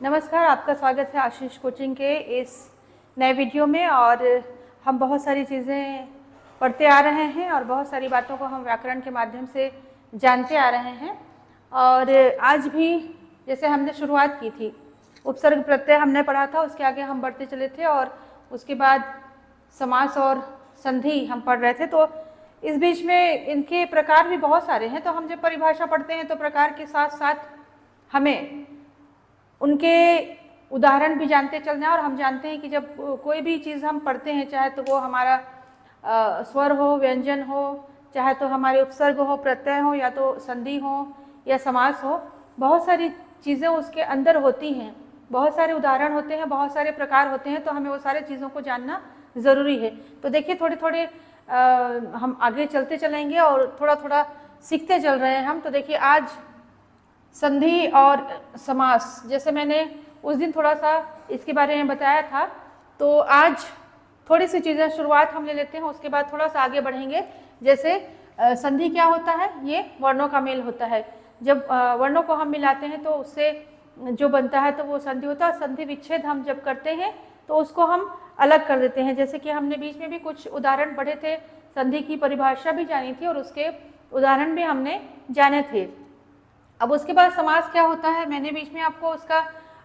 नमस्कार, आपका स्वागत है आशीष कोचिंग के इस नए वीडियो में। और हम बहुत सारी चीज़ें पढ़ते आ रहे हैं और बहुत सारी बातों को हम व्याकरण के माध्यम से जानते आ रहे हैं। और आज भी जैसे हमने शुरुआत की थी, उपसर्ग प्रत्यय हमने पढ़ा था, उसके आगे हम बढ़ते चले थे और उसके बाद समास और संधि हम पढ़ रहे थे। तो इस बीच में इनके प्रकार भी बहुत सारे हैं। तो हम जब परिभाषा पढ़ते हैं तो प्रकार के साथ साथ हमें उनके उदाहरण भी जानते चलना है। और हम जानते हैं कि जब कोई भी चीज़ हम पढ़ते हैं, चाहे तो वो हमारा स्वर हो, व्यंजन हो, चाहे तो हमारे उपसर्ग हो, प्रत्यय हो, या तो संधि हो या समास हो, बहुत सारी चीज़ें उसके अंदर होती हैं, बहुत सारे उदाहरण होते हैं, बहुत सारे प्रकार होते हैं। तो हमें वो सारे चीज़ों को जानना ज़रूरी है। तो देखिए, थोड़े थोड़े हम आगे चलते चलेंगे और थोड़ा थोड़ा सीखते चल रहे हैं हम। तो देखिए, आज संधि और समास, जैसे मैंने उस दिन थोड़ा सा इसके बारे में बताया था, तो आज थोड़ी सी चीज़ें शुरुआत हम ले लेते हैं, उसके बाद थोड़ा सा आगे बढ़ेंगे। जैसे संधि क्या होता है? ये वर्णों का मेल होता है। जब वर्णों को हम मिलाते हैं तो उससे जो बनता है तो वो संधि होता है। संधि विच्छेद हम जब करते हैं तो उसको हम अलग कर देते हैं। जैसे कि हमने बीच में भी कुछ उदाहरण पढ़े थे, संधि की परिभाषा भी जानी थी और उसके उदाहरण भी हमने जाने थे। अब उसके बाद समास क्या होता है, मैंने बीच में आपको उसका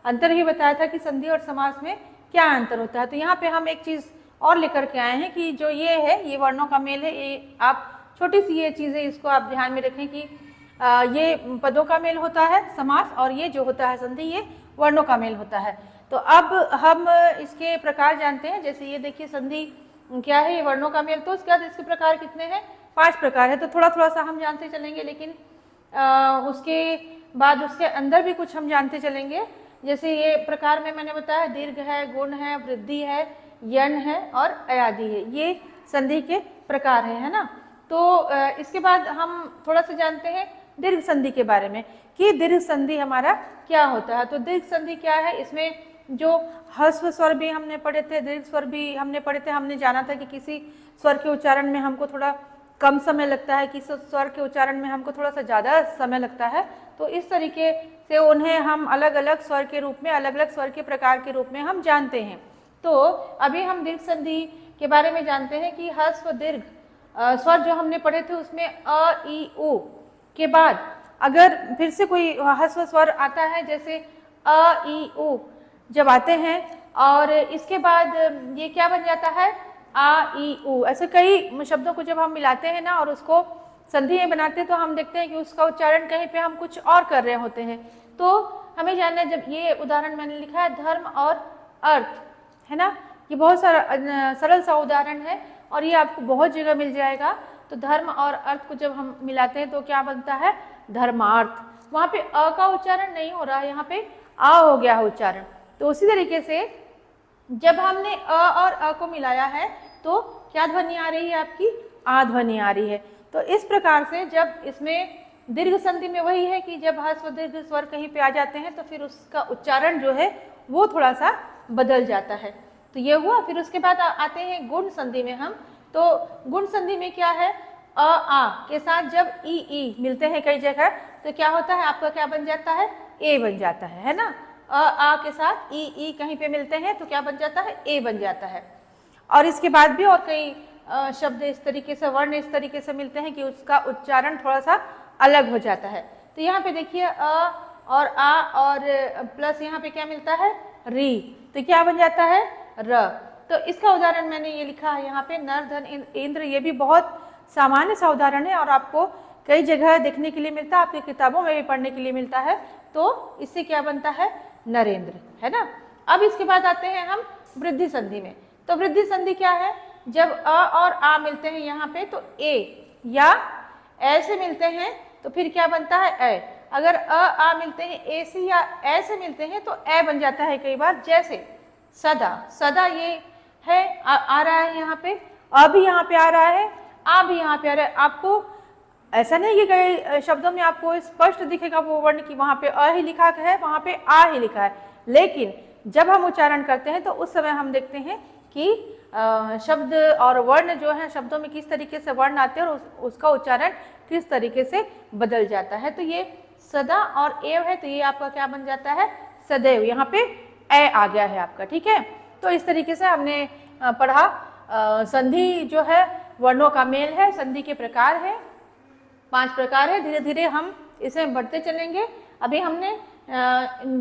अंतर ही बताया था कि संधि और समास में क्या अंतर होता है। तो यहाँ पे हम एक चीज़ और लेकर के आए हैं कि जो ये है, ये वर्णों का मेल है। ये आप छोटी सी ये चीज़ें, इसको आप ध्यान में रखें कि ये पदों का मेल होता है समास, और ये जो होता है संधि, ये वर्णों का मेल होता है। तो अब हम इसके प्रकार जानते हैं। जैसे ये देखिए, संधि क्या है? ये वर्णों का मेल। तो उसके बाद इसके प्रकार कितने हैं? 5 प्रकार है। तो थोड़ा थोड़ा सा हम जानते चलेंगे, लेकिन उसके बाद उसके अंदर भी कुछ हम जानते चलेंगे। जैसे ये प्रकार में मैंने बताया, दीर्घ है, गुण है, वृद्धि है, यण है और अयादि है। ये संधि के प्रकार है ना। तो इसके बाद हम थोड़ा सा जानते हैं दीर्घ संधि के बारे में कि दीर्घ संधि हमारा क्या होता है। तो दीर्घ संधि क्या है? इसमें जो ह्रस्व स्वर भी हमने पढ़े थे, दीर्घ स्वर भी हमने पढ़े थे। हमने जाना था कि किसी स्वर के उच्चारण में हमको थोड़ा कम समय लगता है, किसी स्वर के उच्चारण में हमको थोड़ा सा ज़्यादा समय लगता है। तो इस तरीके से उन्हें हम अलग अलग स्वर के रूप में, अलग अलग स्वर के प्रकार के रूप में हम जानते हैं। तो अभी हम दीर्घ संधि के बारे में जानते हैं कि ह्रस्व दीर्घ स्वर जो हमने पढ़े थे, उसमें अ, ई, उ के बाद अगर फिर से कोई ह्रस्व स्वर आता है, जैसे अ, ई, उ जब आते हैं, और इसके बाद ये क्या बन जाता है? आ, ई, उ। ऐसे कई शब्दों को जब हम मिलाते हैं ना और उसको संधि में बनाते हैं, तो हम देखते हैं कि उसका उच्चारण कहीं पे हम कुछ और कर रहे होते हैं। तो हमें जानना है, जब ये उदाहरण मैंने लिखा है, धर्म और अर्थ, है ना। ये बहुत सारा सरल सा उदाहरण है और ये आपको बहुत जगह मिल जाएगा। तो धर्म और अर्थ को जब हम मिलाते हैं तो क्या बनता है? धर्मार्थ। वहाँ पे अ का उच्चारण नहीं हो रहा है, यहाँ पे आ हो गया है उच्चारण। तो उसी तरीके से जब हमने अ और अ को मिलाया है तो क्या ध्वनि आ रही है? आपकी आ ध्वनि आ रही है। तो इस प्रकार से जब इसमें दीर्घ संधि में वही है कि जब ह्रस्व दीर्घ स्वर कहीं पे आ जाते हैं तो फिर उसका उच्चारण जो है वो थोड़ा सा बदल जाता है। तो ये हुआ। फिर उसके बाद आते हैं गुण संधि में हम। तो गुण संधि में क्या है? अ, आ के साथ जब ई मिलते हैं कई जगह, तो क्या होता है? आपका क्या बन जाता है? ए बन जाता है ना। अ, आ के साथ ई कहीं पे मिलते हैं तो क्या बन जाता है? ए बन जाता है। और इसके बाद भी और कई शब्द इस तरीके से, वर्ण इस तरीके से मिलते हैं कि उसका उच्चारण थोड़ा सा अलग हो जाता है। तो यहाँ पे देखिए, अ और आ और प्लस यहाँ पे क्या मिलता है? री। तो क्या बन जाता है? र। तो इसका उदाहरण मैंने ये लिखा है यहाँ पे, नर, धन, इंद्र। ये भी बहुत सामान्य सा उदाहरण है और आपको कई जगह देखने के लिए मिलता है, आपकी किताबों में भी पढ़ने के लिए मिलता है। तो इससे क्या बनता है? नरेंद्र, है ना। अब इसके बाद आते हैं हम वृद्धि संधि में। तो वृद्धि संधि क्या है? जब अ और आ मिलते हैं यहाँ पे तो ए या ए से मिलते हैं तो फिर क्या बनता है? ए। अगर अ आ मिलते हैं ए से या ए से मिलते हैं तो ए बन जाता है कई बार। जैसे सदा, सदा ये है, आ रहा है यहाँ पे, अ भी यहाँ पे आ रहा है, आ भी यहाँ पे आ रहा है। आपको ऐसा नहीं कि कई शब्दों में आपको स्पष्ट दिखेगा वो वर्ण कि वहाँ पे अ ही लिखा है, वहाँ पे आ ही लिखा है, लेकिन जब हम उच्चारण करते हैं तो उस समय हम देखते हैं कि शब्द और वर्ण जो है, शब्दों में किस तरीके से वर्ण आते हैं और उसका उच्चारण किस तरीके से बदल जाता है। तो ये सदा और एव है, तो ये आपका क्या बन जाता है? सदैव, यहाँ पे ए आ गया है आपका, ठीक है। तो इस तरीके से हमने पढ़ा संधि जो है वर्णों का मेल है, संधि के प्रकार है, 5 प्रकार है। धीरे धीरे हम इसे बढ़ते चलेंगे। अभी हमने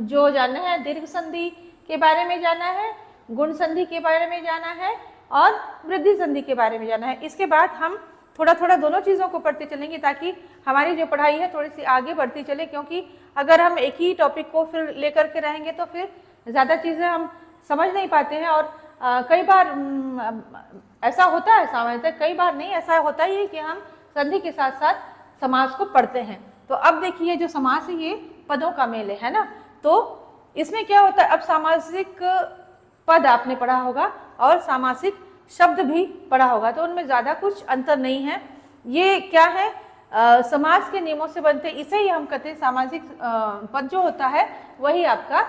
जो जाना है दीर्घ संधि के बारे में जाना है, गुण संधि के बारे में जाना है और वृद्धि संधि के बारे में जाना है। इसके बाद हम थोड़ा थोड़ा दोनों चीज़ों को पढ़ते चलेंगे ताकि हमारी जो पढ़ाई है थोड़ी सी आगे बढ़ती चले, क्योंकि अगर हम एक ही टॉपिक को फिर लेकर के रहेंगे तो फिर ज़्यादा चीज़ें हम समझ नहीं पाते हैं। और कई बार ऐसा होता है, सामान्यतः कई बार नहीं, ऐसा होता ही है कि हम संधि के साथ साथ समास को पढ़ते हैं। तो अब देखिए जो समास है ये पदों का मेल है ना, तो इसमें क्या होता है, अब सामासिक पद आपने पढ़ा होगा और सामासिक शब्द भी पढ़ा होगा, तो उनमें ज़्यादा कुछ अंतर नहीं है। ये क्या है, समास के नियमों से बनते, इसे ही हम कहते हैं सामासिक पद जो होता है वही आपका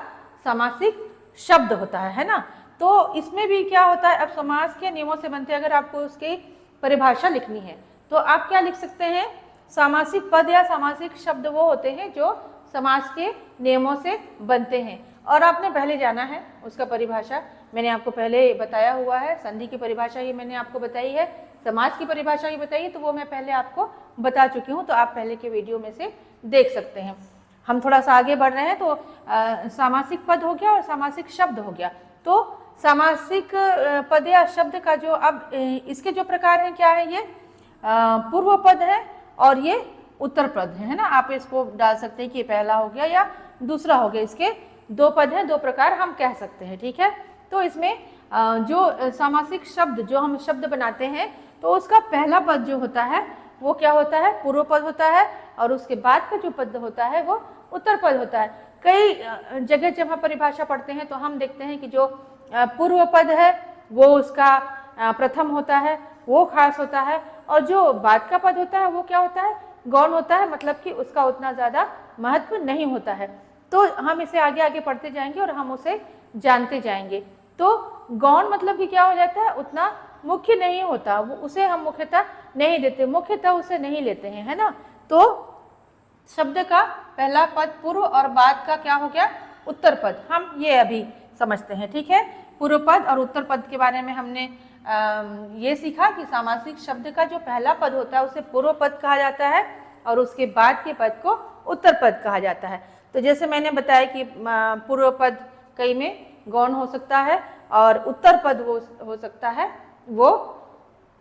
सामासिक शब्द होता है ना। तो इसमें भी क्या होता है, अब समास के नियमों से बनते, अगर आपको उसकी परिभाषा लिखनी है तो आप क्या लिख सकते हैं, सामासिक पद या सामासिक शब्द वो होते हैं जो समास के नियमों से बनते हैं। और आपने पहले जाना है उसका परिभाषा, मैंने आपको पहले बताया हुआ है। संधि की परिभाषा ही मैंने आपको बताई है, समास की परिभाषा ही बताई है, तो वो मैं पहले आपको बता चुकी हूँ, तो आप पहले के वीडियो में से देख सकते हैं। हम थोड़ा सा आगे बढ़ रहे हैं, तो सामासिक पद हो गया और सामासिक शब्द हो गया। तो सामासिक पद या शब्द का जो अब इसके जो प्रकार हैं क्या है, ये पूर्व पद है और ये उत्तर पद है ना। आप इसको डाल सकते हैं कि पहला हो गया या दूसरा हो गया, इसके 2 पद हैं, 2 प्रकार हम कह सकते हैं, ठीक है। तो इसमें जो सामासिक शब्द जो हम शब्द बनाते हैं तो उसका पहला पद जो होता है वो क्या होता है, पूर्व पद होता है, और उसके बाद का जो पद होता है वो उत्तर पद होता है। कई जगह जब हम परिभाषा पढ़ते हैं तो हम देखते हैं कि जो पूर्व पद है वो उसका प्रथम होता है, वो खास होता है, और जो बाद का पद होता है वो क्या होता है, गौण होता है, मतलब कि उसका उतना ज़्यादा महत्व नहीं होता है। तो हम इसे आगे आगे पढ़ते जाएंगे और हम उसे जानते जाएंगे। तो गौण मतलब कि क्या हो जाता है, उतना मुख्य नहीं होता, वो उसे हम मुख्यता नहीं देते, मुख्यतः उसे नहीं लेते हैं, है ना। तो शब्द का पहला पद पूर्व और बाद का क्या हो गया, उत्तर पद, हम ये अभी समझते हैं, ठीक है। पूर्व पद और उत्तर पद के बारे में हमने ये सीखा कि सामासिक शब्द का जो पहला पद होता है उसे पूर्व पद कहा जाता है और उसके बाद के पद को उत्तर पद कहा जाता है। तो जैसे मैंने बताया कि पूर्व पद कई में गौण हो सकता है और उत्तर पद वो हो सकता है, वो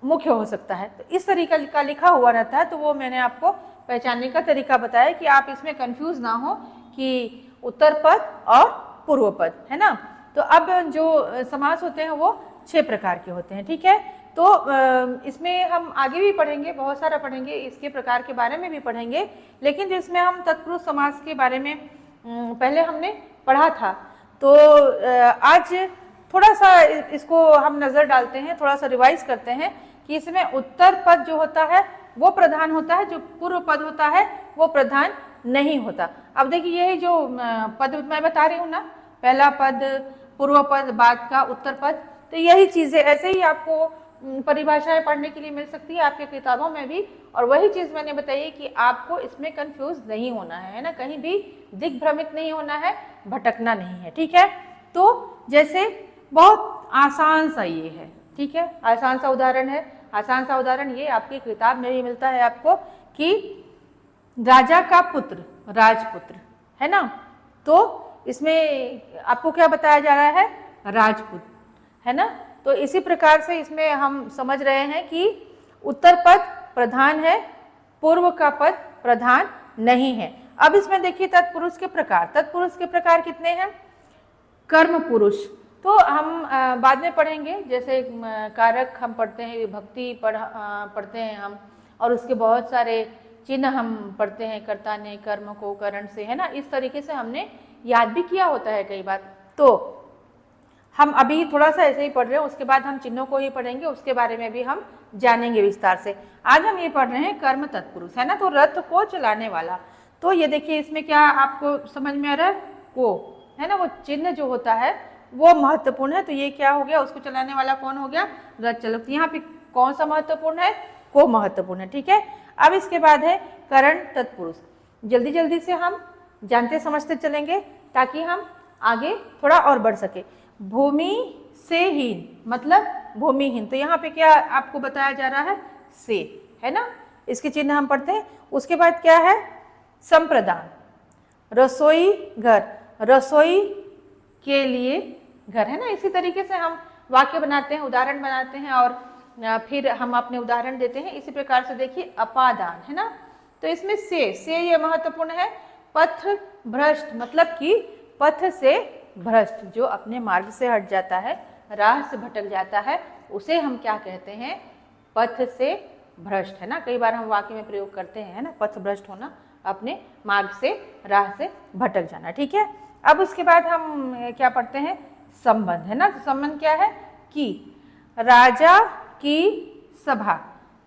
मुख्य हो सकता है। तो इस तरीका का लिखा हुआ रहता है, तो वो मैंने आपको पहचानने का तरीका बताया कि आप इसमें कंफ्यूज ना हो कि उत्तर पद और पूर्व पद, है ना। तो अब जो समास होते हैं वो 6 प्रकार के होते हैं, ठीक है। तो इसमें हम आगे भी पढ़ेंगे, बहुत सारा पढ़ेंगे, इसके प्रकार के बारे में भी पढ़ेंगे, लेकिन जिसमें हम तत्पुरुष समास के बारे में पहले हमने पढ़ा था, तो आज थोड़ा सा इसको हम नज़र डालते हैं, थोड़ा सा रिवाइज करते हैं कि इसमें उत्तर पद जो होता है वो प्रधान होता है, जो पूर्व पद होता है वो प्रधान नहीं होता। अब देखिए यही जो पद मैं बता रही हूँ ना, पहला पद, पूर्व पद, बाद का उत्तर पद, तो यही चीज़ें ऐसे ही आपको परिभाषाएं पढ़ने के लिए मिल सकती है आपके किताबों में भी। और वही चीज़ मैंने बताई है कि आपको इसमें कंफ्यूज नहीं होना है ना, कहीं भी दिग्भ्रमित नहीं होना है, भटकना नहीं है, ठीक है। तो जैसे बहुत आसान सा ये है, ठीक है, आसान सा उदाहरण है, आसान सा उदाहरण ये आपकी किताब में भी मिलता है आपको कि राजा का पुत्र राजपुत्र, है ना। तो इसमें आपको क्या बताया जा रहा है, राजपुत, है ना। तो इसी प्रकार से इसमें हम समझ रहे हैं कि उत्तर पद प्रधान है, पूर्व का पद प्रधान नहीं है। अब इसमें देखिए तत्पुरुष के प्रकार, तत्पुरुष के प्रकार कितने हैं, कर्म पुरुष तो हम बाद में पढ़ेंगे, जैसे कारक हम पढ़ते हैं, विभक्ति पढ़ते हैं हम, और उसके बहुत सारे चिन्ह हम पढ़ते हैं, कर्ता ने कर्म को करण से, है ना। इस तरीके से हमने याद भी किया होता है कई बार। तो हम अभी थोड़ा सा ऐसे ही पढ़ रहे हैं, उसके बाद हम चिन्हों को ही पढ़ेंगे, उसके बारे में भी हम जानेंगे विस्तार से। आज हम ये पढ़ रहे हैं कर्म तत्पुरुष, है ना। तो रथ को चलाने वाला, तो ये देखिए इसमें क्या आपको समझ में आ रहा है, को, है ना, वो चिन्ह जो होता है वो महत्वपूर्ण है। तो ये क्या हो गया, उसको चलाने वाला कौन हो गया, रथ चालक। तो यहाँ पे कौन सा महत्वपूर्ण है, को महत्वपूर्ण है, ठीक है। अब इसके बाद है करण तत्पुरुष। जल्दी जल्दी से हम जानते समझते चलेंगे ताकि हम आगे थोड़ा और बढ़ सके। भूमि से हीन मतलब भूमिहीन, तो यहाँ पे क्या आपको बताया जा रहा है, से, है ना, इसके चिन्ह हम पढ़ते हैं। उसके बाद क्या है, संप्रदान, रसोई घर, रसोई के लिए घर, है ना। इसी तरीके से हम वाक्य बनाते हैं, उदाहरण बनाते हैं और फिर हम अपने उदाहरण देते हैं। इसी प्रकार से देखिए अपादान, है ना, तो इसमें से ये महत्वपूर्ण है। पथ भ्रष्ट मतलब कि पथ से भ्रष्ट, जो अपने मार्ग से हट जाता है, राह से भटक जाता है, उसे हम क्या कहते हैं, पथ से भ्रष्ट, है ना। कई बार हम वाक्य में प्रयोग करते हैं, है ना, पथ भ्रष्ट होना, अपने मार्ग से, राह से भटक जाना, ठीक है। अब उसके बाद हम क्या पढ़ते हैं, संबंध, है ना। तो संबंध क्या है, कि राजा की सभा,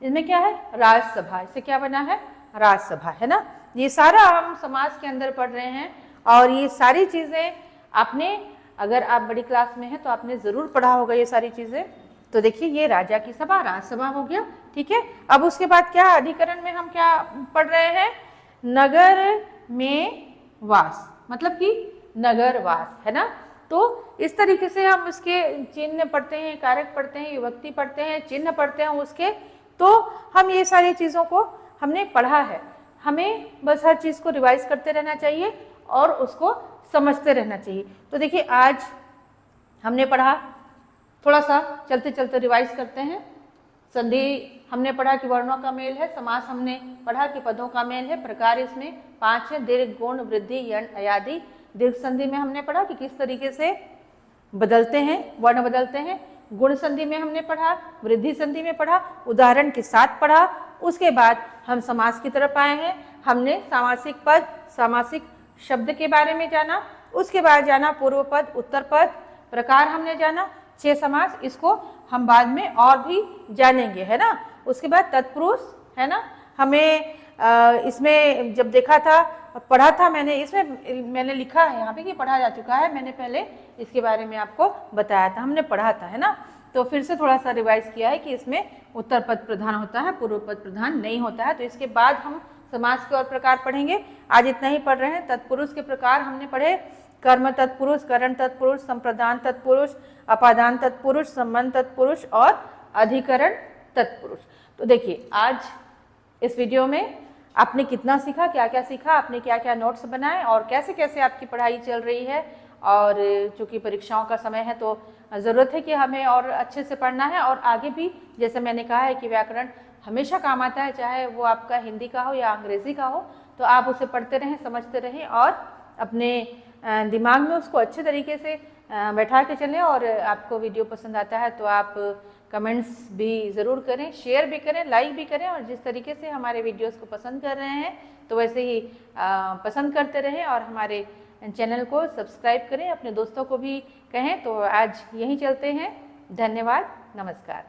इसमें क्या है, राजसभा, इससे क्या बना है, राजसभा, है ना। ये सारा हम समाज के अंदर पढ़ रहे हैं और ये सारी चीजें आपने, अगर आप बड़ी क्लास में हैं तो आपने जरूर पढ़ा होगा ये सारी चीजें। तो देखिए ये राजा की सभा, राजसभा हो गया, ठीक है। अब उसके बाद क्या, अधिकरण में हम क्या पढ़ रहे हैं, नगर में वास मतलब कि नगरवास, है ना। तो इस तरीके से हम इसके चिन्ह पढ़ते हैं, कारक पढ़ते हैं, विभक्ति पढ़ते हैं, चिन्ह पढ़ते हैं उसके। तो हम ये सारी चीज़ों को हमने पढ़ा है, हमें बस हर चीज़ को रिवाइज करते रहना चाहिए और उसको समझते रहना चाहिए। तो देखिए आज हमने पढ़ा, थोड़ा सा चलते चलते रिवाइज करते हैं। संधि हमने पढ़ा कि वर्णों का मेल है, समास हमने पढ़ा कि पदों का मेल है, प्रकार इसमें 5 है, दीर्घ, गुण, वृद्धि, यण, अयादि। दीर्घ संधि में हमने पढ़ा कि किस तरीके से बदलते हैं, वर्ण बदलते हैं। गुण संधि में हमने पढ़ा, वृद्धि संधि में पढ़ा, उदाहरण के साथ पढ़ा। उसके बाद हम समास की तरफ आए हैं, हमने सामासिक पद, सामासिक शब्द के बारे में जाना। उसके बाद जाना पूर्व पद, उत्तर पद, प्रकार हमने जाना, 6 समास, इसको हम बाद में और भी जानेंगे, है ना। उसके बाद तत्पुरुष, है ना, हमें इसमें जब देखा था, पढ़ा था मैंने, इसमें मैंने लिखा है यहाँ पे कि पढ़ा जा चुका है, मैंने पहले इसके बारे में आपको बताया था, हमने पढ़ा था, है ना। तो फिर से थोड़ा सा रिवाइज किया है कि इसमें उत्तर पद प्रधान होता है, पूर्व पद प्रधान नहीं होता है। तो इसके बाद हम समास के और प्रकार पढ़ेंगे। आज इतना ही पढ़ रहे हैं। तत्पुरुष के प्रकार हमने पढ़े, कर्म तत्पुरुष, करण तत्पुरुष, संप्रदान तत्पुरुष, अपादान तत्पुरुष, संबंध तत्पुरुष और अधिकरण तत्पुरुष। तो देखिए आज इस वीडियो में आपने कितना सीखा, क्या क्या सीखा, आपने क्या क्या नोट्स बनाए और कैसे कैसे आपकी पढ़ाई चल रही है। और चूंकि परीक्षाओं का समय है तो ज़रूरत है कि हमें और अच्छे से पढ़ना है। और आगे भी जैसे मैंने कहा है कि व्याकरण हमेशा काम आता है, चाहे वो आपका हिंदी का हो या अंग्रेज़ी का हो, तो आप उसे पढ़ते रहें, समझते रहें और अपने दिमाग में उसको अच्छे तरीके से बैठा के चलें। और आपको वीडियो पसंद आता है तो आप कमेंट्स भी ज़रूर करें, शेयर भी करें, लाइक भी करें। और जिस तरीके से हमारे वीडियोस को पसंद कर रहे हैं तो वैसे ही पसंद करते रहें और हमारे चैनल को सब्सक्राइब करें, अपने दोस्तों को भी कहें। तो आज यहीं चलते हैं, धन्यवाद, नमस्कार।